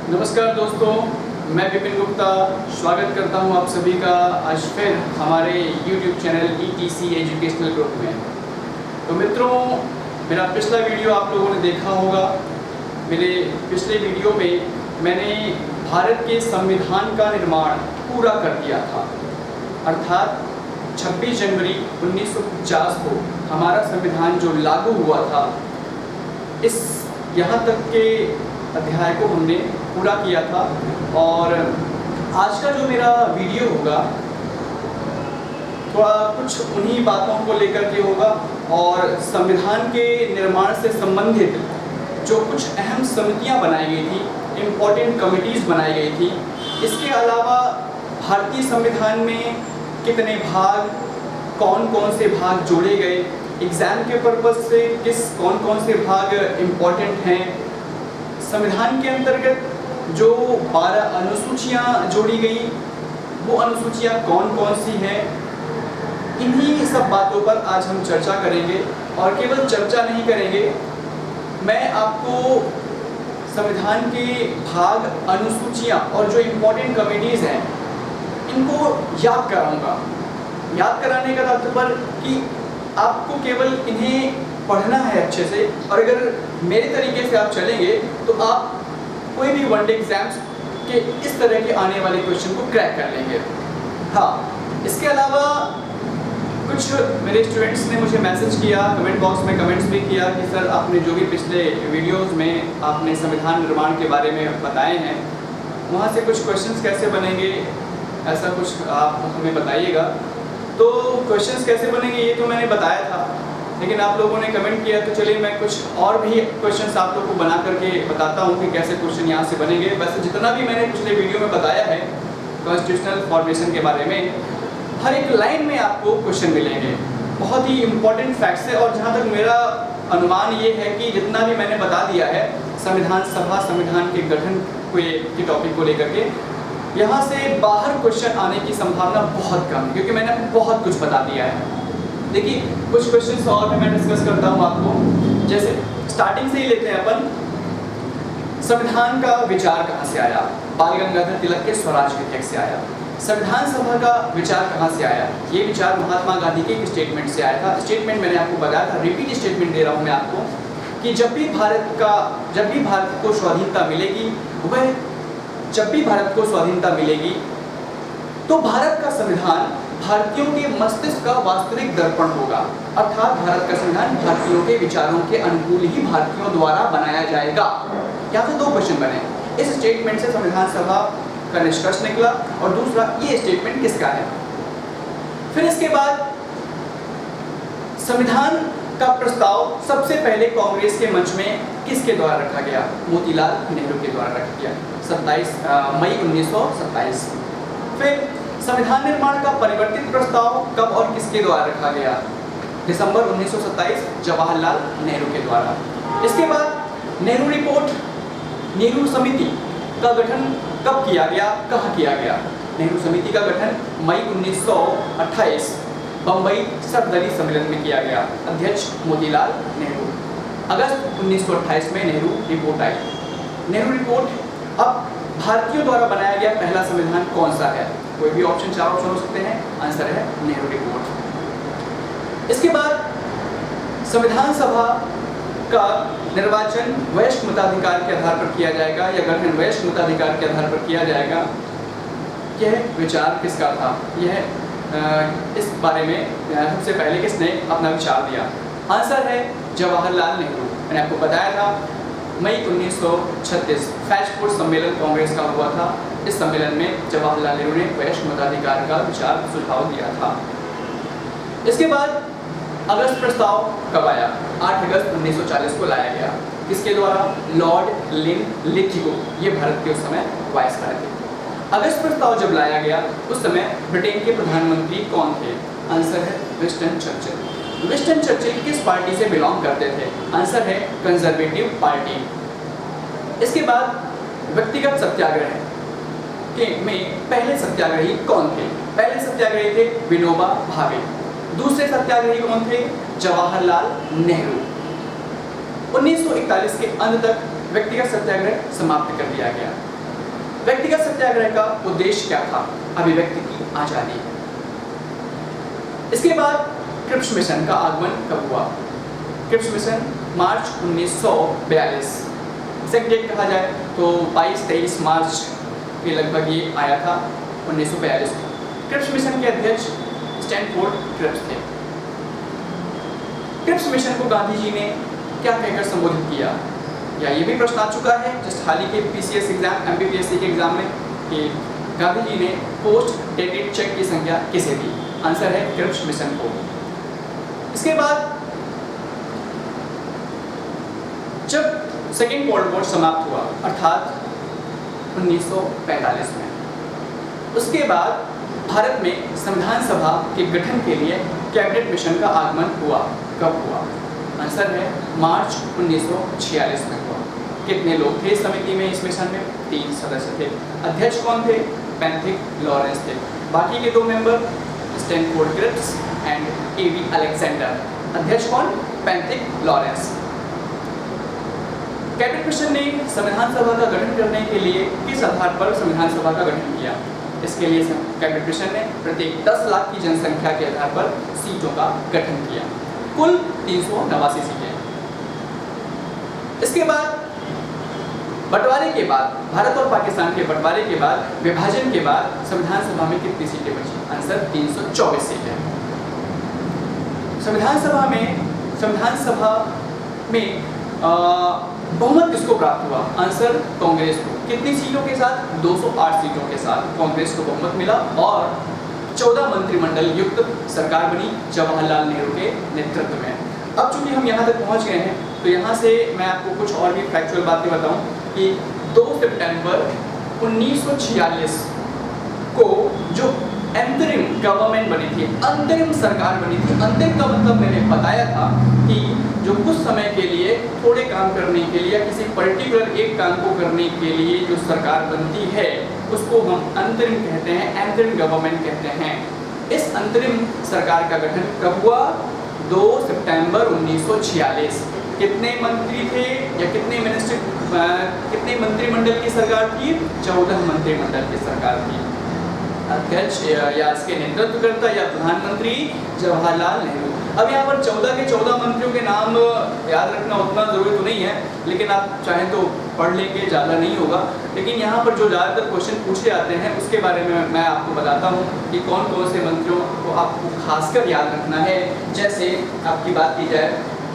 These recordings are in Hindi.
नमस्कार दोस्तों, मैं विपिन गुप्ता स्वागत करता हूं आप सभी का आज फिर हमारे YouTube channel ETC educational group में। तो मित्रों, मेरा पिछला वीडियो आप लोगों ने देखा होगा। मेरे पिछले वीडियो में मैंने भारत के संविधान का निर्माण पूरा कर दिया था, अर्थात 26 जनवरी 1950 को हमारा संविधान जो लागू हुआ था, इस यहाँ तक के अध्याय को हमने पूरा किया था। और आज का जो मेरा वीडियो होगा थोड़ा कुछ उन्हीं बातों को लेकर के होगा और संविधान के निर्माण से संबंधित जो कुछ अहम समितियां बनाई गई थी, इम्पोर्टेंट कमिटीज़ बनाई गई थी, इसके अलावा भारतीय संविधान में कितने भाग, कौन कौन से भाग जोड़े गए, एग्ज़ाम के पर्पज़ से कौन कौन से भाग इम्पोर्टेंट हैं, संविधान के अंतर्गत जो 12 अनुसूचियाँ जोड़ी गई वो अनुसूचियाँ कौन कौन सी हैं, इन्हीं सब बातों पर आज हम चर्चा करेंगे। और केवल चर्चा नहीं करेंगे, मैं आपको संविधान के भाग, अनुसूचियाँ और जो इम्पोर्टेंट कमिटीज़ हैं इनको याद कराऊंगा। याद कराने का तात्पर्य कि आपको केवल इन्हें पढ़ना है अच्छे से, और अगर मेरे तरीके से आप चलेंगे तो आप कोई भी वनडे एग्जाम्स के इस तरह के आने वाले क्वेश्चन को क्रैक कर लेंगे। हाँ, इसके अलावा कुछ मेरे स्टूडेंट्स ने मुझे मैसेज किया, कमेंट बॉक्स में कमेंट्स भी किया कि सर आपने जो भी पिछले वीडियोस में आपने संविधान निर्माण के बारे में बताए हैं, वहाँ से कुछ क्वेश्चंस कैसे बनेंगे, ऐसा कुछ आप हमें बताइएगा। तो क्वेश्चंस कैसे बनेंगे ये तो मैंने बताया था, लेकिन आप लोगों ने कमेंट किया तो चलिए मैं कुछ और भी क्वेश्चंस आप लोगों को बना करके बताता हूँ कि कैसे क्वेश्चन यहाँ से बनेंगे। वैसे जितना भी मैंने पिछले वीडियो में बताया है कॉन्स्टिट्यूशनल फॉर्मेशन के बारे में, हर एक लाइन में आपको क्वेश्चन मिलेंगे, बहुत ही इम्पोर्टेंट फैक्ट्स है। और जहाँ तक मेरा अनुमान ये है कि जितना भी मैंने बता दिया है संविधान सभा, संविधान के गठन के टॉपिक को लेकर के, यहाँ से बाहर क्वेश्चन आने की संभावना बहुत कम है, क्योंकि मैंने बहुत कुछ बता दिया है। देखिए, कुछ क्वेश्चंस और भी मैं डिस्कस करता हूँ आपको। जैसे स्टार्टिंग से ही लेते हैं अपन, संविधान का विचार कहाँ से आया? बाल गंगाधर तिलक के स्वराज विधेयक से आया। संविधान सभा का विचार कहाँ से आया? ये विचार महात्मा गांधी के एक स्टेटमेंट से आया था। स्टेटमेंट मैंने आपको बताया था, रिपीट स्टेटमेंट दे रहा हूँ मैं आपको, कि जब भी भारत को स्वाधीनता मिलेगी तो भारत का संविधान भारतीयों के मस्तिष्क का वास्तविक दर्पण होगा, अर्थात भारत का संविधान भारतीयों के विचारों के अनुकूल ही भारतीयों द्वारा बनाया जाएगा। यहाँ से दो क्वेश्चन बने। इस स्टेटमेंट से संविधान सभा का निष्कर्ष निकला, और दूसरा ये स्टेटमेंट किसका है। फिर इसके बाद संविधान का प्रस्ताव सबसे पहले कांग्रेस के मंच में किसके द्वारा रखा गया? मोतीलाल नेहरू के द्वारा रखा गया, 27 मई 1927। फिर संविधान निर्माण का परिवर्तित प्रस्ताव कब और किसके द्वारा रखा गया? दिसंबर 1927, जवाहरलाल नेहरू के द्वारा। इसके बाद नेहरू रिपोर्ट, नेहरू समिति का गठन कब किया गया, कहाँ किया गया? नेहरू समिति का गठन मई 1928 बम्बई सर्वदलीय सम्मेलन में किया गया, अध्यक्ष मोतीलाल नेहरू। अगस्त 1928 में नेहरू रिपोर्ट आई। नेहरू रिपोर्ट, अब भारतीयों द्वारा बनाया गया पहला संविधान कौन सा है? कोई भी ऑप्शन, 4 ऑप्शन हो सकते हैं, आंसर है नेहरू रिपोर्ट। इसके बाद संविधान सभा का निर्वाचन वयस्क मताधिकार के आधार पर किया जाएगा या गठन वयस्क मताधिकार के आधार पर किया जाएगा। यह विचार किसका था? इस बारे में सबसे पहले किसने अपना विचार दिया? आंसर है जवाहरलाल नेहरू। मैंने आपको बताया था मई 1936 फैजपुर सम्मेलन कांग्रेस का हुआ था। इस सम्मेलन में जवाहरलाल नेहरू ने वयस्क मताधिकार का विचार सुझाव दिया था। इसके बाद अगस्त प्रस्ताव कब आया? 8 अगस्त 1940 को लाया गया। किसके द्वारा? लॉर्ड लिथिगो, ये भारत के उस समय वायसराय थे। अगस्त प्रस्ताव जब लाया गया उस समय ब्रिटेन के प्रधानमंत्री कौन थे? आंसर है विंस्टन चर्चिल। विंस्टन चर्चिल किस पार्टी से बिलोंग करते थे? आंसर है कंजर्वेटिव पार्टी। इसके बाद व्यक्तिगत सत्याग्रह में पहले सत्याग्रही कौन थे? पहले सत्याग्रही थे विनोबा भावे। दूसरे सत्याग्रही कौन थे? जवाहरलाल नेहरू। 1941 के अंत तक व्यक्तिगत सत्याग्रह समाप्त कर दिया गया। व्यक्तिगत सत्याग्रह का उद्देश्य क्या था? अभिव्यक्ति की आजादी। इसके बाद क्रिप्स मिशन का आगमन कब हुआ? क्रिप्स मिशन मार्च 1942, एग्जैक्ट डेट कहा जाए तो 22-23 मार्च के लगभग ये आया था 1942 में। क्रिप्स मिशन के अध्यक्ष स्टैनफोर्ड क्रिप्स थे। क्रिप्स मिशन को गांधी जी ने क्या कहकर संबोधित किया? या ये भी प्रश्न आ चुका है जस्ट हाल ही के पीसीएस एग्जाम, एमपीपीएससी के एग्जाम में कि गांधी जी ने पोस्ट डेटेड चेक की संख्या किसे दी? आंसर है क्रिप्स मिशन को। इसके बाद जब सेकेंड वर्ल्ड वॉर समाप्त हुआ अर्थात 1945 में, उसके बाद भारत में संविधान सभा के गठन के लिए कैबिनेट मिशन का आगमन हुआ। कब हुआ? आंसर है मार्च 1946 में हुआ। कितने लोग थे समिति में? इस मिशन में 3 सदस्य थे। अध्यक्ष कौन थे? पेंथिक लॉरेंस थे। बाकी के 2 member Stanford Cripps and AV Alexander. अध्यक्ष कौन? पेंथिक लॉरेंस। कैबिनेट मिशन ने संविधान सभा का गठन करने के लिए किस आधार पर संविधान सभा का गठन किया? इसके लिए कैबिनेट मिशन ने प्रत्येक 10 लाख की जनसंख्या के आधार पर सीटों का गठन किया, कुल 389 सीटें। इसके बाद बंटवारे के बाद, भारत और पाकिस्तान के बंटवारे के बाद, विभाजन के बाद संविधान सभा में कितनी सीटें बची? आंसर 324 सीटें। संविधान सभा में बहुमत किसको प्राप्त हुआ? आंसर कांग्रेस को। कितनी सीटों के साथ? 208 सीटों के साथ कांग्रेस को बहुमत मिला और 14 मंत्रिमंडल युक्त सरकार बनी जवाहरलाल नेहरू के नेतृत्व में। अब चूंकि हम यहाँ तक पहुँच गए हैं तो यहाँ से मैं आपको कुछ और भी फैक्चुअल बातें बताऊँ कि 2 सितंबर 1946 को जो अंतरिम गवर्नमेंट बनी थी, अंतरिम सरकार बनी थी। अंतरिम का मतलब मैंने बताया था कि जो कुछ समय के लिए थोड़े काम करने के लिए, किसी पर्टिकुलर एक काम को करने के लिए जो सरकार बनती है उसको हम अंतरिम कहते हैं, अंतरिम गवर्नमेंट कहते हैं। इस अंतरिम सरकार का गठन कब हुआ? 2 सितंबर 1946। कितने मंत्री थे या कितने मंत्रिमंडल की सरकार थी? 14 मंत्रिमंडल की सरकार थी। अध्यक्ष या इसके नेतृत्वकर्ता या प्रधानमंत्री जवाहरलाल नेहरू। अब यहाँ पर 14 के 14 मंत्रियों के नाम याद रखना उतना जरूरी तो नहीं है, लेकिन आप चाहें तो पढ़ लेंगे, ज़्यादा नहीं होगा। लेकिन यहाँ पर जो ज़्यादातर क्वेश्चन पूछे जाते हैं उसके बारे में मैं आपको बताता हूँ कि कौन कौन से मंत्रियों को आपको खासकर याद रखना है। जैसे आपकी बात की जाए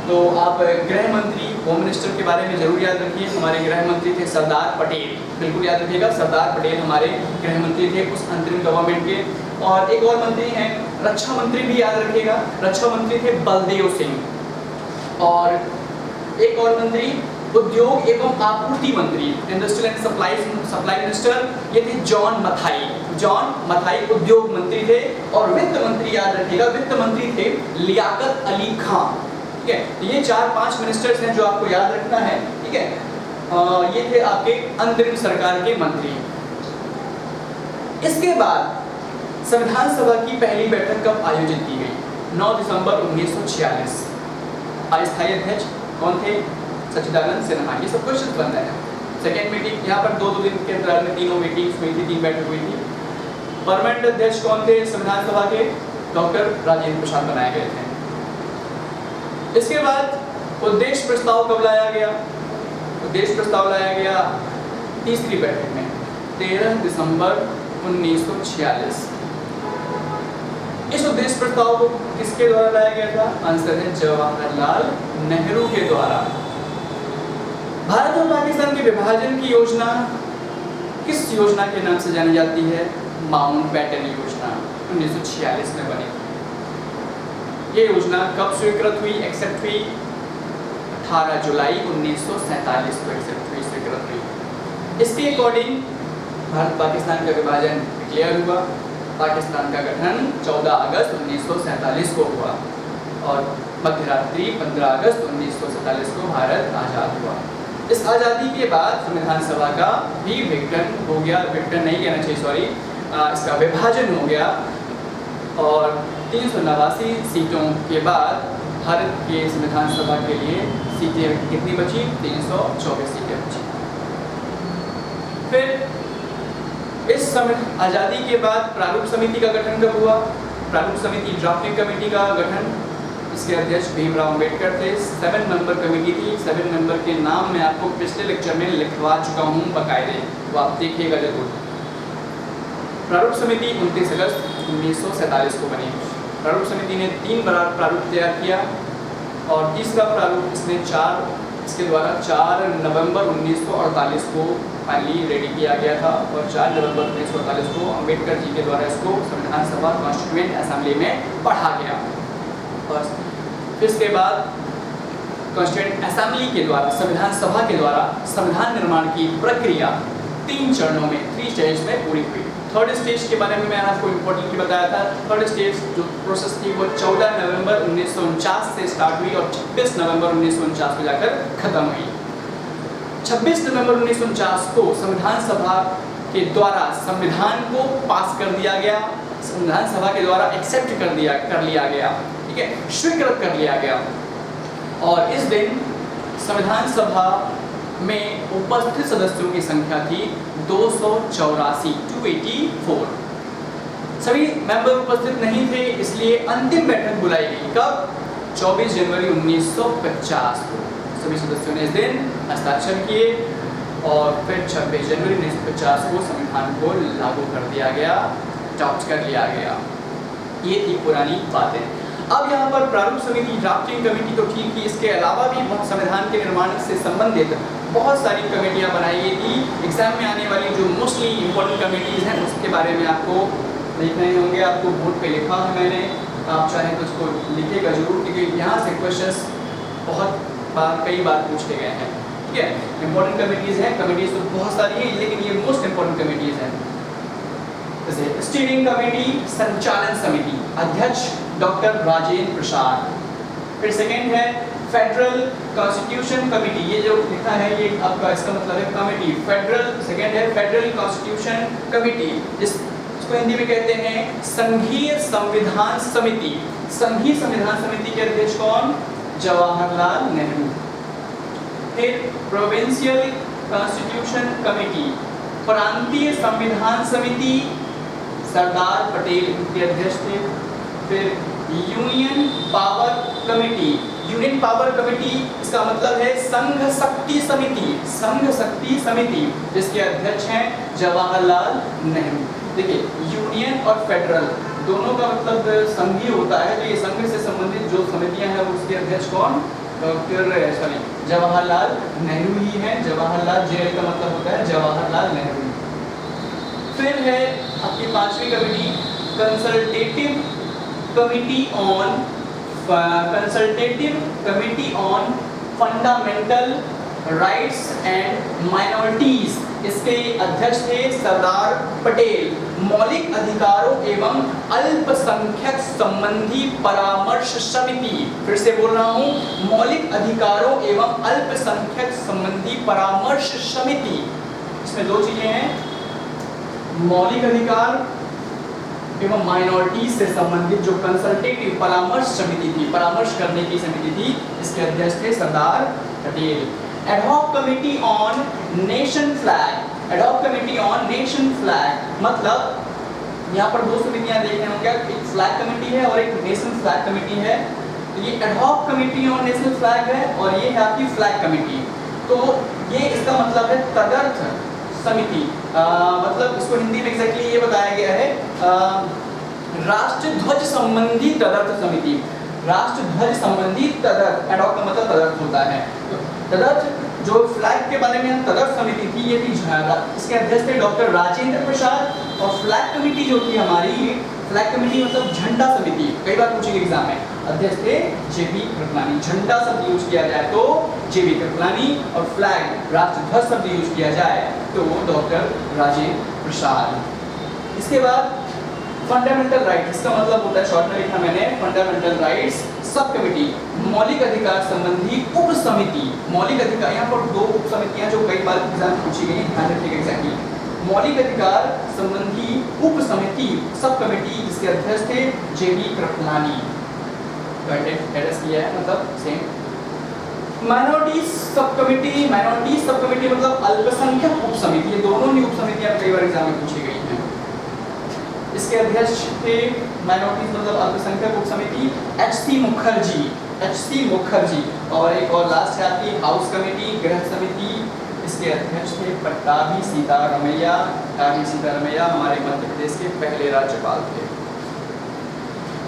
तो आप गृह मंत्री, होम मिनिस्टर के बारे में जरूर याद रखिए। हमारे गृह मंत्री थे सरदार पटेल, बिल्कुल याद रखिएगा। सरदार पटेल हमारे गृह मंत्री थे उस अंतरिम गवर्नमेंट के। और एक और मंत्री हैं रक्षा मंत्री, भी याद रखिएगा। रक्षा मंत्री थे बलदेव सिंह। और एक और मंत्री उद्योग एवं आपूर्ति मंत्री, इंडस्ट्रियल एंड सप्लाई मिनिस्टर, ये थे जॉन मथाई। जॉन मथाई उद्योग मंत्री थे। और वित्त मंत्री याद रखिएगा, वित्त मंत्री थे लियाकत अली खान। ठीक है, तो ये 4-5 मिनिस्टर्स हैं जो आपको याद रखना है। ठीक है, ये थे आपके अंतरिम सरकार के मंत्री। इसके बाद संविधान सभा की पहली बैठक कब आयोजित की गई? 9 दिसंबर 1946। अस्थायी अध्यक्ष कौन थे? सच्चिदानंद सिन्हा। ये सब क्वेश्चन बन रहे हैं। सेकेंड मीटिंग यहाँ पर 2-2 दिन के अंतराल में 3 मीटिंग्स हुई थी, 3 बैठक हुई थी। परमानेंट अध्यक्ष कौन थे संविधान सभा के? डॉक्टर राजेंद्र प्रसाद बनाए गए थे। इसके बाद उद्देश्य प्रस्ताव कब लाया गया? उद्देश्य प्रस्ताव लाया गया तीसरी बैठक में 13 दिसंबर 1946। इस उद्देश्य प्रस्ताव को किसके द्वारा लाया गया था? आंसर है जवाहरलाल नेहरू के द्वारा। भारत और पाकिस्तान के विभाजन की योजना किस योजना के नाम से जानी जाती है? माउंटबेटन योजना 1946 में बनी। ये योजना कब स्वीकृत हुई, एक्सेप्ट हुई? 18 जुलाई 1947 को एक्सेप्ट हुई, स्वीकृत हुई। इसके अकॉर्डिंग भारत पाकिस्तान का विभाजन डिक्लेयर हुआ। पाकिस्तान का गठन 14 अगस्त 1947 को हुआ और मध्यरात्रि 15 अगस्त 1947 को भारत आज़ाद हुआ। इस आज़ादी के बाद संविधान सभा का भी विघटन हो गया, विघटन नहीं कहना चाहिए, सॉरी, इसका विभाजन हो गया और 389 सीटों के बाद भारत के संविधान सभा के लिए सीटें कितनी बची? 324 सीटें बची। फिर समय आज़ादी के बाद प्रारूप समिति का गठन कब हुआ? प्रारूप समिति ड्राफ्टिंग कमेटी का गठन, इसके अध्यक्ष भीमराव अम्बेडकर थे। 7 मेंबर कमेटी थी। 7 मेंबर के नाम मैं आपको पिछले लेक्चर में लिखवा चुका हूँ बकायदे, तो आप देखिएगा जरूर। प्रारूप समिति 29 अगस्त 1947 को बनी। प्रारूप समिति ने 3 प्रारूप तैयार किया और तीसरा प्रारूप इसके द्वारा 4 नवंबर 1948 को फाइनली रेडी किया गया था और 4 नवंबर 1948 को अम्बेडकर जी के द्वारा इसको संविधान सभा कॉन्स्टिट्यूएंट असेंबली में पढ़ा गया। और फिर इसके बाद कॉन्स्टिट्यूएंट असेंबली के द्वारा, संविधान सभा के द्वारा संविधान निर्माण की प्रक्रिया 3 चरणों में, 3 स्टेज में पूरी हुई। थर्ड स्टेज के बारे में मैंने आपको इम्पोर्टेंटली बताया था। थर्ड स्टेज जो प्रोसेस थी वो 14 नवंबर 1949 से स्टार्ट हुई और 26 नवंबर 1949 को जाकर खत्म हुई। 26 नवंबर 1949 को संविधान सभा के द्वारा संविधान को पास कर दिया गया, संविधान सभा के द्वारा एक्सेप्ट कर लिया गया, ठीक है, स्वीकृत कर लिया गया। और इस दिन संविधान सभा में उपस्थित सदस्यों की संख्या थी 284। सभी मेंबर उपस्थित नहीं थे, इसलिए अंतिम बैठक बुलाई गई। कब? 24 जनवरी 1950 को सभी सदस्यों ने इस दिन हस्ताक्षर किए और फिर 26 जनवरी 1950 को संविधान को लागू कर दिया गया, अडॉप्ट कर लिया गया। ये थी पुरानी बातें। अब यहाँ पर प्रारूप समिति, ड्राफ्टिंग कमेटी तो ठीक थी, इसके अलावा भी संविधान के निर्माण से संबंधित बहुत सारी कमेटियाँ बनाई गई थी। एग्जाम में आने वाली जो मोस्टली इम्पोर्टेंट कमेटीज़ हैं उसके बारे में आपको लिख रहे होंगे, आपको बोर्ड पे लिखा है मैंने, आप चाहें तो उसको लिखिएगा जरूर, क्योंकि यहाँ से क्वेश्चंस कई बार पूछे गए हैं। ठीक है, इम्पोर्टेंट कमेटीज़ हैं, कमेटीज़ तो बहुत सारी हैं लेकिन ये मोस्ट इम्पोर्टेंट कमेटीज़ हैं। जैसे स्टीयरिंग कमेटी, संचालन समिति, अध्यक्ष डॉक्टर राजेंद्र प्रसाद। फिर सेकेंड है फेडरल कॉन्स्टिट्यूशन कमेटी, ये जो लिखा है ये आपका इसका मतलब है कमेटी, फेडरल। सेकेंड है फेडरल कॉन्स्टिट्यूशन कमेटी, जिसको हिंदी में कहते हैं संघीय संविधान समिति। संघीय संविधान समिति के अध्यक्ष कौन? जवाहरलाल नेहरू। फिर प्रोविंशियल कॉन्स्टिट्यूशन कमेटी, प्रांतीय संविधान समिति, सरदार पटेल इनके अध्यक्ष थे। फिर union power committee, union power committee इसका मतलब है संघ शक्ति समिति, संघ शक्ति समिति, जिसके अध्यक्ष हैं जवाहरलाल नेहरू। देखिए यूनियन और फेडरल दोनों का मतलब संघीय होता है, तो ये संघ से संबंधित जो समितियां हैं उसके अध्यक्ष कौन? जवाहरलाल नेहरू ही हैं। जवाहरलाल जेल का मतलब होता है जवाहरलाल नेहरू। फिर है आपकी 5वीं committee, consultative committee on fundamental rights and minorities. इसके अध्यक्ष थे सरदार पटेल। मौलिक अधिकारों एवं अल्पसंख्यक संबंधी परामर्श समिति, फिर से बोल रहा हूँ, मौलिक अधिकारों एवं अल्पसंख्यक संबंधी परामर्श समिति। इसमें 2 चीजें हैं, मौलिक अधिकार एवं माइनॉरिटी से संबंधित जो कंसल्टेटिव परामर्श समिति थी, परामर्श करने की समिति थी, इसके अध्यक्ष थे Sardar Patel. Ad hoc committee on nation flag, ad hoc committee on nation flag मतलब यहाँ पर 2 समितियाँ देख रहे होंगे, एक फ्लैग कमेटी है और एक नेशन फ्लैग कमेटी है। तो ये ad hoc committee on national flag है और ये है आपकी फ्लैग कमेटी। तो ये इसका मतलब है तदर्थ समिति, मतलब इसको हिंदी में एग्जैक्टली ये बताया गया है राष्ट्र ध्वज संबंधी तदर्थ समिति। राष्ट्र ध्वज संबंधी तदर्थ, एडहॉक का मतलब तदर्थ होता है। तो तदर्थ जो फ्लैग के बारे में तदर्थ समिति थी ये थी, इसके अध्यक्ष थे डॉक्टर राजेंद्र प्रसाद। और फ्लैग कमेटी जो थी हमारी, फ्लैग कमेटी मतलब झंडा समिति, कई बार पूछेंगे एग्जाम में, अध्यक्ष थे जेबी कृपलानी। झंडा शब्द यूज किया जाए तो जेबी कृपलानी और फ्लैग राष्ट्र ध्वज शब्द यूज किया जाए तो डॉक्टर राजेंद्र प्रसाद। इसके बाद फंडामेंटल राइट्स, इसका मतलब होता है, शॉर्ट में लिखा मैंने, फंडामेंटल राइट्स सब कमेटी, मौलिक अधिकार संबंधी उप समिति। मौलिक अधिकार, यहाँ पर 2 उप समितियां जो कई बार एग्जाम पूछी गई, ध्यान रखिएगा एग्जैक्टली। मौलिक अधिकार संबंधी उप समिति सब कमेटी, जिसके अध्यक्ष थे जेबी कृपलानी। एड्रेस किया है मतलब same. Minorities sub committee, minorities sub committee मतलब अल्पसंख्यक उप समिति। ये दोनों ही उप समितियां कई बार एग्जाम में पूछी गई हैं। इसके अध्यक्ष थे माइनॉरिटीज मतलब अल्पसंख्यक उप समिति एच.सी. मुखर्जी। और एक और लास्ट है आपकी हाउस कमेटी गृह समिति, इसके अध्यक्ष थे पट्टाभी सीतारमैया। हमारे मध्य प्रदेश के पहले राज्यपाल थे।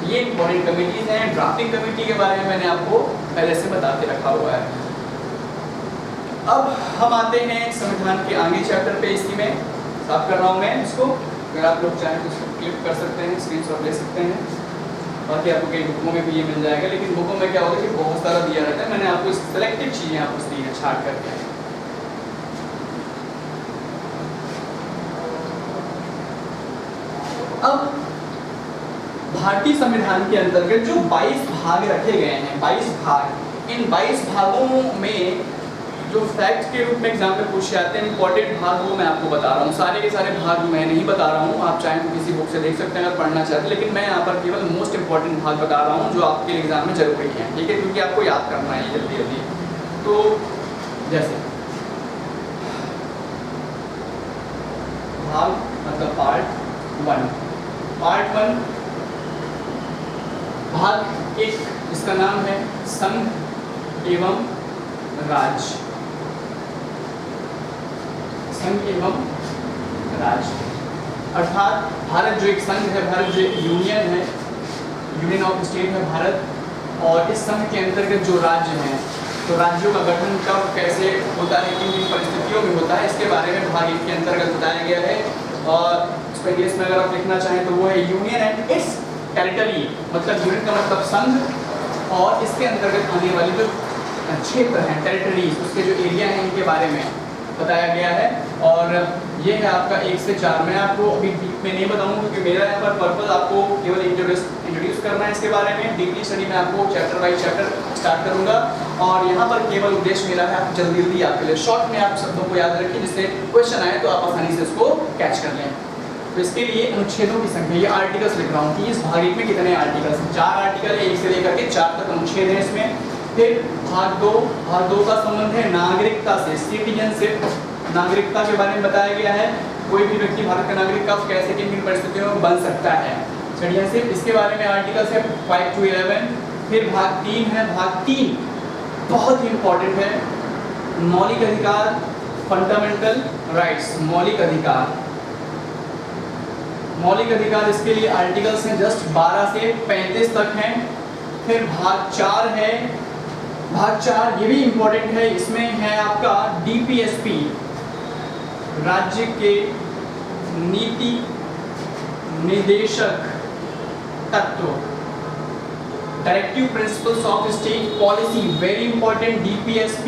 ये इंपॉर्टेंट कमेटीज हैं। ड्राफ्टिंग कमेटी के बारे में मैंने आपको पहले से बता के रखा हुआ है। अब हम आते हैं संविधान के आगे चैप्टर पे। इसी में साफ कर रहा हूँ मैं इसको, अगर आप लोग चाहें तो इसको क्लिक कर सकते हैं, स्क्रीनशॉट ले सकते हैं। बाकी आपको कई बुकों में भी ये मिल जाएगा, लेकिन बुकों में क्या होता है कि बहुत सारा दिया रहता है। मैंने आपको सिलेक्टेड चीज़ें आपको दी हैं छाट करके। अब भारतीय संविधान के अंतर्गत जो 22 भाग रखे गए हैं, 22 भाग, इन 22 भागों में जो फैक्ट के रूप में एग्जाम में पूछे जाते हैं इंपॉर्टेंट भाग, वो मैं आपको बता रहा हूँ। सारे के सारे भाग मैं नहीं बता रहा हूँ, आप चाहें तो किसी बुक से देख सकते हैं अगर पढ़ना चाहते हैं, लेकिन मैं यहाँ पर केवल मोस्ट इंपॉर्टेंट भाग बता रहा हूँ जो आपके एग्जाम में जरूरी है, ठीक है, क्योंकि आपको याद करना है जल्दी जल्दी। तो जैसे भाग मतलब पार्ट 1, भाग 1 इसका नाम है संघ एवं राज्य। संघ एवं राज्य अर्थात भारत जो एक संघ है, भारत जो एक यूनियन है, यूनियन ऑफ स्टेट है भारत, और इस संघ के अंतर्गत जो राज्य हैं, तो राज्यों का गठन कब कैसे होता है, किन किन परिस्थितियों में होता है, इसके बारे में भाग 1 के अंतर्गत बताया गया है। और इसमें इंग्लिश में अगर आप लिखना चाहें तो वो है यूनियन एंड इट्स टेरिटरी, मतलब यूनियन का मतलब संघ, और इसके अंतर्गत आने वाले जो क्षेत्र हैं टेरिटरीज, उसके जो एरिया हैं, इनके बारे में बताया गया है। और ये है आपका 1 से 4। मैं आपको अभी डीप में नहीं बताऊंगा क्योंकि मेरा यहाँ पर पर्पस आपको केवल इंट्रोड्यूस करना है इसके बारे में। डीपली स्टडी में आपको चैप्टर बाई चैप्टर स्टार्ट करूंगा, और यहाँ पर केवल उद्देश्य मेरा है आप जल्दी जल्दी आपके लिए शॉर्ट में आप शब्दों को याद रखिए, जिससे क्वेश्चन आए तो आप आसानी से उसको कैच कर लें। तो इसके लिए अनुच्छेदों की संख्या, ये आर्टिकल्स लिख रहा हूँ कि इस भाग 1 में कितने आर्टिकल्स हैं। 4 आर्टिकल है, 1 से लेकर के 4 तक अनुच्छेद है इसमें। फिर भाग 2 का संबंध है नागरिकता से, सिटीजनशिप, नागरिकता के बारे में बताया गया है। कोई भी व्यक्ति भारत का नागरिक कब कैसे किन किन परिस्थितियों में बन सकता है, सिटीजनशिप, इसके बारे में आर्टिकल्स है 5 to 11। फिर भाग 3 है, भाग 3 बहुत ही इंपॉर्टेंट है, मौलिक अधिकार, फंडामेंटल राइट्स, मौलिक अधिकार, इसके लिए आर्टिकल्स हैं जस्ट 12 से 35 तक हैं। फिर भाग 4 है, भाग 4 ये भी इंपॉर्टेंट है, इसमें है आपका DPSP, राज्य के नीति निर्देशक तत्व, directive principles of state policy, very important. DPSP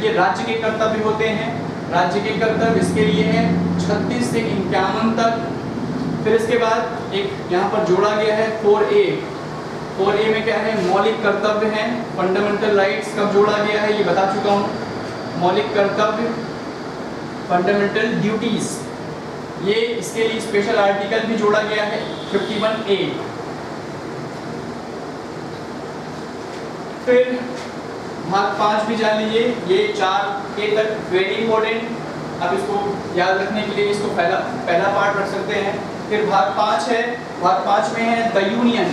ये राज्य के कर्तव्य होते हैं, राज्य के कर्तव्य इसके लिए है 36 से 51 तक। फिर इसके बाद एक यहाँ पर जोड़ा गया है 4A में क्या है, मौलिक कर्तव्य हैं, फंडामेंटल राइट्स कब जोड़ा गया है ये बता चुका हूँ, मौलिक कर्तव्य, फंडामेंटल ड्यूटीज, ये इसके लिए स्पेशल आर्टिकल भी जोड़ा गया है 51A। फिर भाग 5 भी जान लीजिए, ये 4A तक वेरी इंपॉर्टेंट, आप इसको याद रखने के लिए इसको पहला पार्ट रख सकते हैं। फिर भाग 5 है, भाग 5 में है द यूनियन,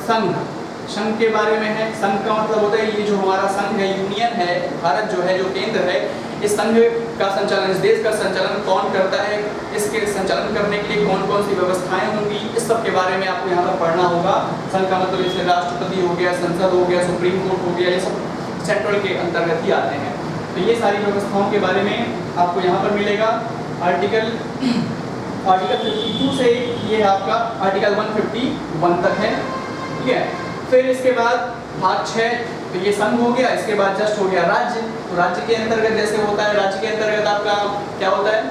संघ के बारे में है। संघ का मतलब होता है ये जो हमारा संघ है, यूनियन है, भारत जो है, जो केंद्र है, इस संघ का संचालन, इस देश का संचालन कौन करता है, इसके संचालन करने के लिए कौन कौन सी व्यवस्थाएं होंगी, इस सब के बारे में आपको यहाँ पर पढ़ना होगा। संघ का मतलब जैसे राष्ट्रपति हो गया, संसद हो गया, सुप्रीम कोर्ट हो गया, ये सब सेंट्रल के अंतर्गत ही आते हैं। तो ये सारी व्यवस्थाओं के बारे में आपको यहाँ पर मिलेगा। आर्टिकल 52 से ये आपका आर्टिकल 151 तक है, ठीक है। फिर इसके बाद भाग 6, तो ये संघ हो गया, इसके बाद जस्ट हो गया राज्य। तो राज्य के अंतर्गत जैसे होता है, राज्य के अंतर्गत आपका क्या होता है,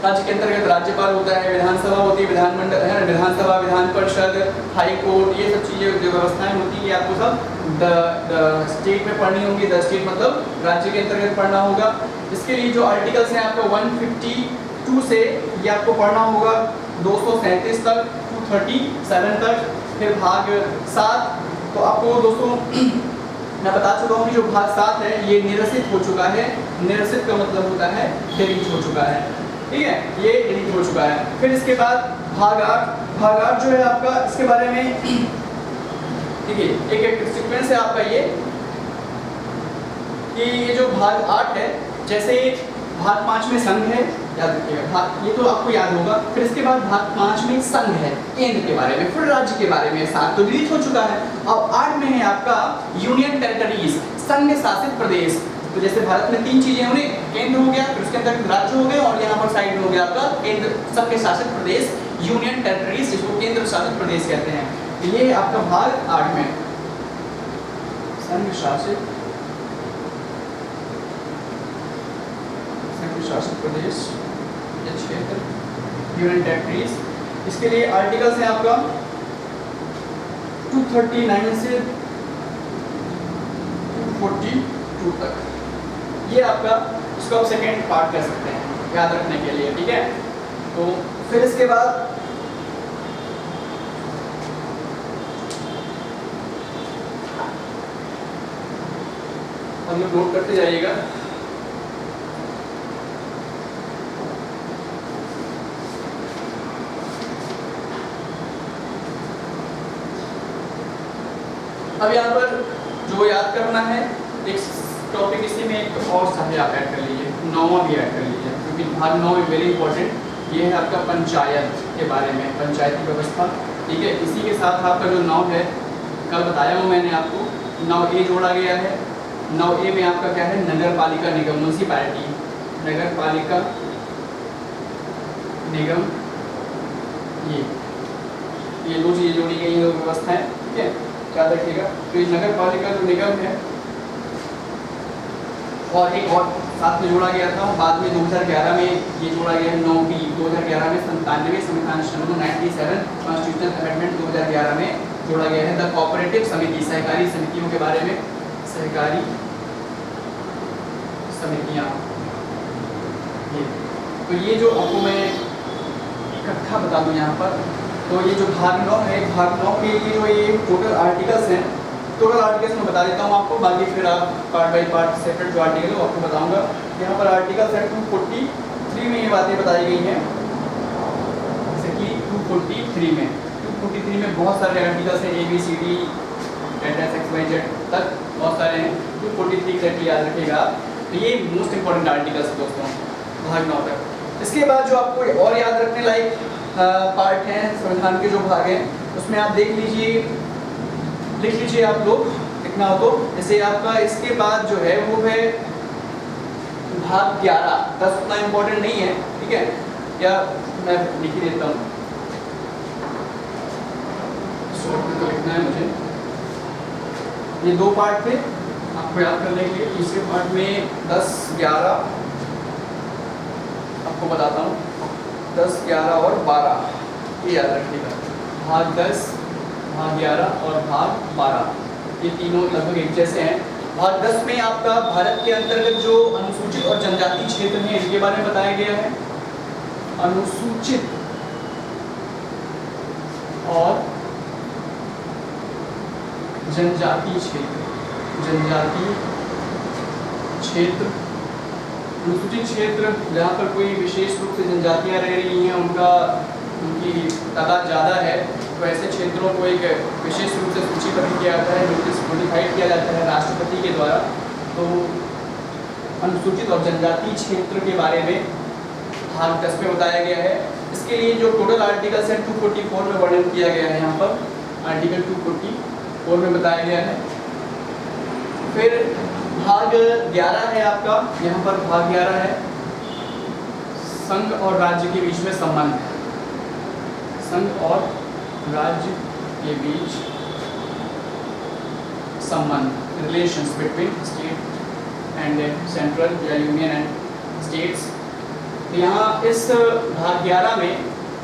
राज्य के अंतर्गत राज्यपाल होता है, विधानसभा होती है, विधानमंडल है, विधानसभा, विधान परिषद, हाई कोर्ट, ये सब चीज़ें जो व्यवस्थाएं होती है आपको सब द स्टेट में पढ़नी होगी। द स्टेट मतलब राज्य के अंतर्गत पढ़ना होगा। इसके लिए जो आर्टिकल्स हैं आपका 152 से ये आपको पढ़ना होगा 237 तक, 237 तक। फिर भाग 7, तो आपको दोस्तों मैं बता चुका हूँ कि जो भाग 7 है ये निरसित हो चुका है। निरसित का मतलब होता है डिलीट हो चुका है। ठीक है, ये डिलीट हो चुका है। फिर इसके बाद भाग 8 जो है आपका, इसके बारे में ठीक है एक सीक्वेंस है आपका ये कि ये जो भाग 8 है, जैसे भाग 5 में संघ है, याद रखिएगा ये तो आपको याद होगा। फिर इसके बाद भाग 5 में संघ है, केंद्र के बारे में, फिर राज्य के बारे में। 7 तो डिलीट हो चुका है। अब 8 में है आपका यूनियन टेरिटरीज, संघ शासित प्रदेश। तो जैसे भारत में 3 चीजें होंगी, केंद्र हो गया, फिर उसके अंदर राज्य हो गए, और यहाँ पर साइड में हो गया आपका केंद्र संघ शासित प्रदेश, यूनियन टेरिटरीज, जिसको केंद्र शासित प्रदेश कहते हैं। ये आपका भाग 8 में संघ शासित प्रदेश या क्षेत्र, यूनियन टेरिटरीज। इसके लिए आर्टिकल्स हैं आपका 239 से 242 तक। ये आपका इसको आप सेकेंड पार्ट कह सकते हैं याद रखने के लिए, ठीक है। तो फिर इसके बाद हम लोग नोट करते जाइएगा। अब यहाँ पर जो याद करना है एक टॉपिक, इसी में एक और साथ आप ऐड कर लीजिए, 9वां भी ऐड कर लीजिए, क्योंकि भाग 9 में वेरी इंपॉर्टेंट ये है आपका पंचायत के बारे में, पंचायती व्यवस्था, ठीक है। इसी के साथ आपका जो 9 है, कल बताया हूँ मैंने आपको, 9A जोड़ा गया है। 9A में आपका क्या है, नगर पालिका निगम, म्यूनसिपैलिटी, नगर पालिका निगम, ये दो चीज़ें जोड़ी गई हैं, व्यवस्था है, ठीक है, याद रखिएगा। तो ये नगर पालिका जो निगम है, और एक और साथ में जोड़ा गया था बाद में 2011 में, ये जोड़ा गया है 9B 2011 में, 97 संविधान संशोधन 97 कॉन्स्टिट्यूशनल अमेंडमेंट 2011 में जोड़ा गया है। द कोऑपरेटिव समिति, सहकारी समितियों के बारे में, सहकारी समितियां। तो ये जो आपको मैं इकट्ठा बता दूं यहाँ पर, तो ये जो भाग 9 है, भाग 9 के लिए जो ये टोटल आर्टिकल्स हैं, टोटल आर्टिकल्स मैं बता देता हूँ आपको, बाकी फिर आप पार्ट बाई पार्ट सेपरेट जो आर्टिकल है वो आपको बताऊंगा। यहाँ पर आर्टिकल्स है 243 में ये बातें बताई गई हैं, जैसे कि 243 में बहुत सारे आर्टिकल्स हैं, ABCD XYZ तक बहुत सारे हैं। 243 तक याद रखिएगा। तो ये मोस्ट इंपॉर्टेंट आर्टिकल्स है दोस्तों, भाग 9 तक। इसके बाद जो आपको और याद रखने लायक पार्ट हैं संविधान के जो भाग हैं, उसमें आप देख लीजिए, लिख लीजिए आप लोग, लिखना हो तो। जैसे आपका इसके बाद जो है वो है भाग 11, 10 उतना इम्पोर्टेंट नहीं है, ठीक है, या मैं लिख ही देता हूँ, शॉर्ट में तो लिखना है मुझे। ये 2 पार्ट थे, आपको याद करने के लिए। तीसरे पार्ट में 10, 11 आपको बताता हूँ, 10, 11 और 12 ये याद रखिएगा। भाग 10, भाग 11 और भाग 12 ये तीनों लगभग एक जैसे हैं। भाग 10 में आपका भारत के अंतर्गत जो अनुसूचित और जनजाति क्षेत्र हैं इनके बारे में बताया गया है। अनुसूचित और जनजाति क्षेत्र, जनजाति क्षेत्र, अनुसूचित क्षेत्र जहाँ पर कोई विशेष रूप से जनजातियाँ रह रही हैं, उनकी तादाद ज़्यादा है, तो ऐसे क्षेत्रों को एक विशेष रूप से सूचीबद्ध किया जाता है, नोटिफाइड किया जाता है राष्ट्रपति के द्वारा। तो अनुसूचित और जनजाति क्षेत्र के बारे में भाग 10 में बताया गया है। इसके लिए जो टोटल आर्टिकल्स हैं 244 में वर्णन किया गया है, यहाँ पर आर्टिकल 244 में बताया गया है। फिर भाग 11 है आपका, यहाँ पर भाग 11 है संघ और राज्य के बीच में संबंध, संघ और राज्य के बीच संबंध, relations between state and central या यूनियन एंड स्टेट्स। तो यहाँ इस भाग 11 में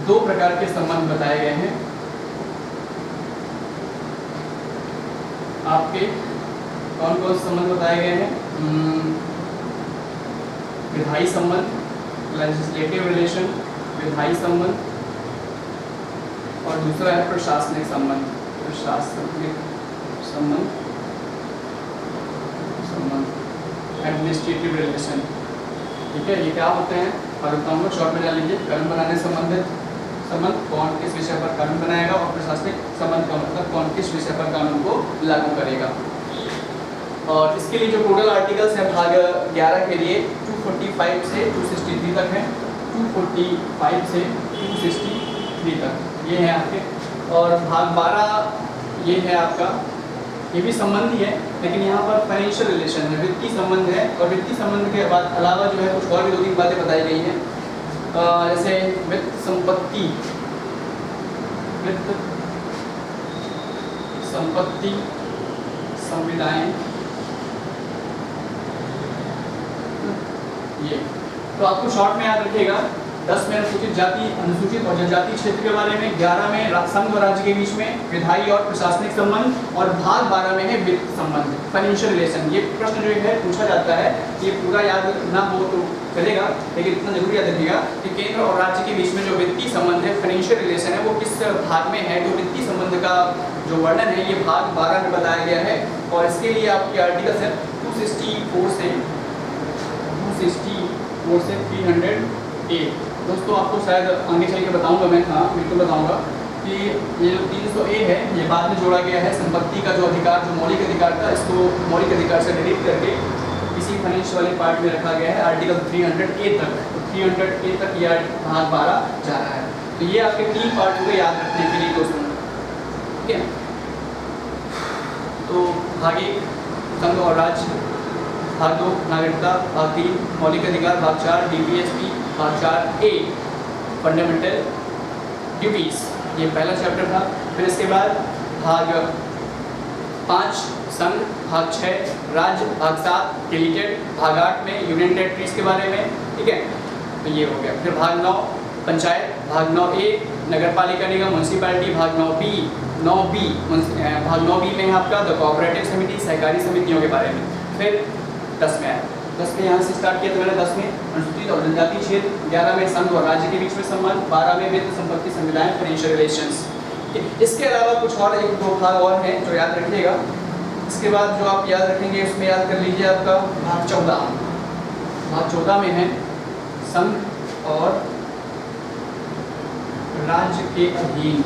2 प्रकार के संबंध बताए गए हैं आपके। कौन कौन से संबंध बताए गए हैं? विधायी संबंध, लेजिस्लेटिव रिलेशन, विधायी संबंध, और दूसरा है प्रशासनिक संबंध, प्रशासनिक संबंध, एडमिनिस्ट्रेटिव रिलेशन। ठीक है, ये क्या होते हैं? और बताऊँगा, शॉर्ट में जान लीजिए। कानून बनाने से संबंधित संबंध, कौन किस विषय पर कानून बनाएगा, और प्रशासनिक संबंध का मतलब कौन किस विषय पर कानून को लागू करेगा। और इसके लिए जो टोटल आर्टिकल्स हैं भाग 11 के लिए 245 से 263 तक है, 245 से 263 तक ये है आपके। और भाग 12 ये है आपका, ये भी संबंध ही है, लेकिन यहाँ पर फाइनेंशियल रिलेशन है, वित्तीय संबंध है। और वित्तीय संबंध के बाद अलावा जो है कुछ और भी 2-3 बातें बताई गई हैं, जैसे वित्त संपत्ति, वित्त संपत्ति संविदाएं, ये तो आपको शॉर्ट में याद रखिएगा। 10 में अनुसूचित जाति, अनुसूचित और जनजाति क्षेत्र के बारे में, 11 में संघ और राज्य के बीच में विधायी और प्रशासनिक संबंध, और भाग 12 में है वित्त संबंध, फाइनेंशियल रिलेशन। ये प्रश्न जो है पूछा जाता है, ये पूरा याद ना हो तो चलेगा, लेकिन इतना जरूर याद रखिएगा कि केंद्र और राज्य के बीच में जो वित्तीय संबंध है, फाइनेंशियल रिलेशन है, वो किस भाग में है। तो वित्तीय संबंध का जो वर्णन है ये भाग 12 में बताया गया है। और इसके लिए आपके आर्टिकल्स है 264 से 308। दोस्तों आपको शायद आगे चल के बताऊंगा मैं, हाँ बिल्कुल बताऊंगा कि ये जो 300A है ये बाद में जोड़ा गया है। संपत्ति का जो अधिकार, जो मौलिक अधिकार था, इसको मौलिक अधिकार से डिलीट करके इसी फाइनेंस वाले पार्ट में रखा गया है, आर्टिकल 300A तक। तो 300A तक ये भाग 12 जा रहा है। तो ये आपके 3 पार्ट को याद रखने के लिए दोस्तों, ठीक है। तो भाग 1 संघ और राज्य, भाग 2 नागरिकता, भाग 3 मौलिक अधिकार, भाग 4 DPSP, भाग 4A फंडामेंटल ड्यूटीज, ये पहला चैप्टर था। फिर इसके बाद भाग 5 संघ, भाग 6 राज्य, भाग 7 डिलीटेड, भाग 8 में यूनियन टेरिटरीज के बारे में, ठीक है। तो ये हो गया। फिर भाग 9 पंचायत, भाग 9A नगर पालिका निगम म्यूनसिपैलिटी, भाग 9B भाग 9B में है आपका द कोऑपरेटिव समिति, सहकारी समितियों के बारे में। फिर 10 में आया, 10 में यहाँ से स्टार्ट किया था मैंने। 10 में अनुसूचित और जनजाति क्षेत्र, 11 में संघ और राज्य के बीच में संबंध, 12 में वित्त संपत्ति संविदाएं, फाइनेंशियल रिलेशंस। इसके अलावा कुछ और 1-2 भाग और हैं जो याद रखिएगा। इसके बाद जो आप याद रखेंगे उसमें याद कर लीजिए आपका भाग 14। भाग 14 में है संघ और राज्य के अधीन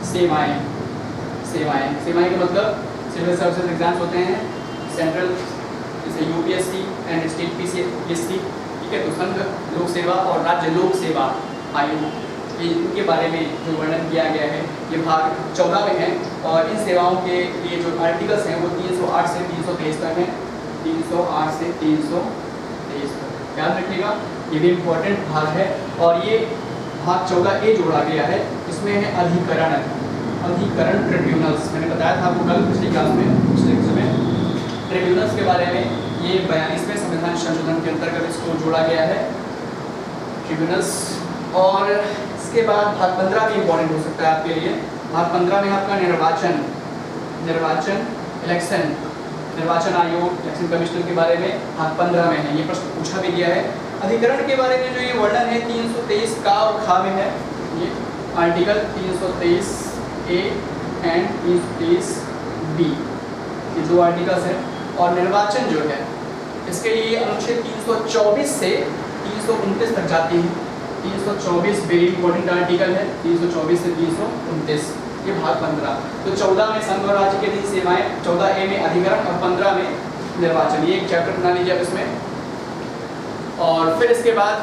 सेवाएं। सेवाएं का मतलब सिविल सर्विसेज एग्जाम्स होते हैं, सेंट्रल जैसे UPSC एंड स्टेट PSC, ठीक है। तो संघ लोक सेवा और राज्य लोक सेवा आयोग, इनके बारे में जो वर्णन किया गया है ये भाग 14 में है। और इन सेवाओं के लिए जो आर्टिकल्स हैं वो 308 से 323 तक हैं, 308 से 323 तक याद रखिएगा। ये भी इम्पोर्टेंट भाग है। और ये भाग 14A जोड़ा गया है, इसमें है अधिकरण ट्रिब्यूनल्स। मैंने बताया था आपको कल पिछली क्लास में, पिछले में ट्रिब्यूनल्स के बारे में। ये 42वें संविधान संशोधन के अंतर्गत इसको जोड़ा गया है, ट्रिब्यूनल्स। और इसके बाद भाग 15 भी इम्पोर्टेंट हो सकता है आपके लिए। भाग 15 में आपका निर्वाचन इलेक्शन, निर्वाचन आयोग, इलेक्शन कमिश्नर के बारे में भाग 15 में है। ये प्रश्न पूछा भी गया है। अधिकरण के बारे में जो ये वर्णन है 323 का और खा में है, ये आर्टिकल 323A एंड 323B, ये 2 आर्टिकल्स हैं। और निर्वाचन जो है इसके लिए अनुच्छेद 324 से 329 तक जाती है। 324 वेरी इंपॉर्टेंट आर्टिकल है, 324 से 329, ये भाग 15। तो 14 में संघ और राज्य के अधीन सेवाएं, 14A में अधिकरण और 15 में निर्वाचन। ये एक चैप्टर बना लीजिए आप इसमें। और फिर इसके बाद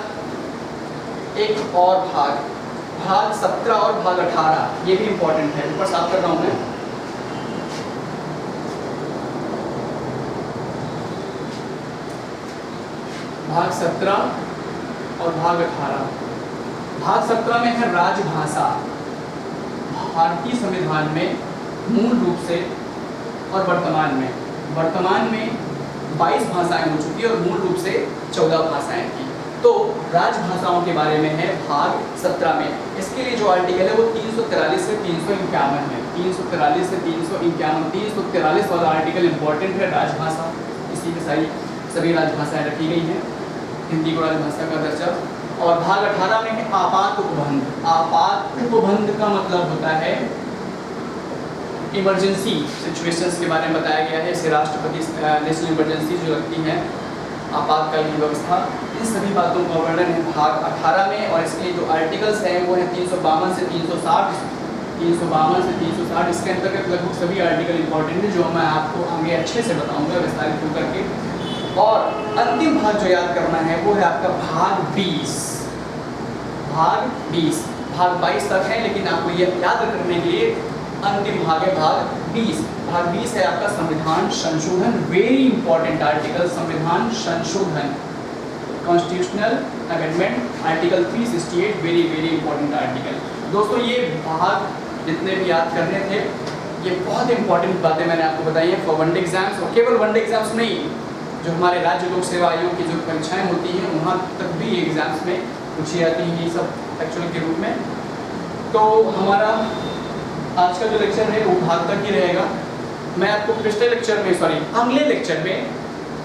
एक और भाग 17 और भाग 18, ये भी इंपॉर्टेंट है। ऊपर साफ कर रहा हूँ मैं। भाग 17 और भाग 18। भाग 17 में है राजभाषा। भारतीय संविधान में मूल रूप से और वर्तमान में 22 भाषाएं हो चुकी है और मूल रूप से 14 भाषाएं थी। तो राजभाषाओं के बारे में है भाग 17 में। इसके लिए जो आर्टिकल है वो 343 से 351 है। 343 से 351, 343 वाला आर्टिकल इम्पोर्टेंट है। राजभाषा, इसी में सभी राजभाषाएं रखी गई हैं, हिंदी को राजभाषा का दर्जा। और भाग 18 में है आपात उपबंध। आपात उपबंध का मतलब होता है इमरजेंसी सिचुएशंस के बारे में बताया गया है। इसे राष्ट्रपति नेशनल इमरजेंसी जो लगती है आपातकाल की व्यवस्था, इन सभी बातों का वर्णन है भाग 18 में। और इसके जो आर्टिकल्स हैं वो हैं 352 से 360, 352 से 360। इसके अंतर्गत लगभग सभी आर्टिकल इंपॉर्टेंट है, जो मैं आपको आगे अच्छे से बताऊंगा विस्तारित होकर के। और अंतिम भाग जो याद करना है वो है आपका भाग 20। भाग 20, भाग 22 तक है, लेकिन आपको ये याद करने के लिए अंतिम भाग है भाग 20। भाग 20 है आपका संविधान संशोधन, वेरी इंपॉर्टेंट आर्टिकल, संविधान संशोधन, constitutional amendment, article 368, very very important article. दोस्तों ये भाग जितने भी याद करने थे, ये बहुत इंपॉर्टेंट बातें मैंने आपको बताई हैं फॉर वनडे एग्जाम्स। और केवल वनडे एग्जाम्स नहीं, जो हमारे राज्य लोक सेवा आयोग की जो परीक्षाएं होती हैं वहाँ तक भी एग्जाम्स में पूछी जाती हैं ये सब फैक्चुअल के रूप में। तो हमारा आज का जो लेक्चर है वो भाग तक ही रहेगा। मैं आपको पिछले लेक्चर में, अगले लेक्चर में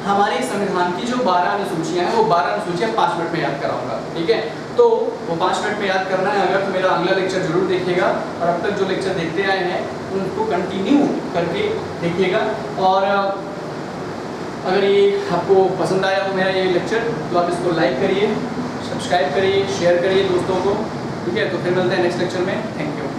हमारे संविधान की जो 12 अनुसूचियाँ हैं वो 12 अनुसूचियाँ 5 मिनट में याद कराऊंगा, ठीक है। तो वो 5 मिनट में याद करना है अगर, तो मेरा अगला लेक्चर जरूर देखिएगा। और अब तक जो लेक्चर देखते आए हैं उनको कंटिन्यू करके देखिएगा। और अगर ये आपको पसंद आया हो मेरा ये लेक्चर, तो आप इसको लाइक करिए, सब्सक्राइब करिए, शेयर करिए दोस्तों को, ठीक है। तो फिर मिलते हैं नेक्स्ट लेक्चर में। Thank you.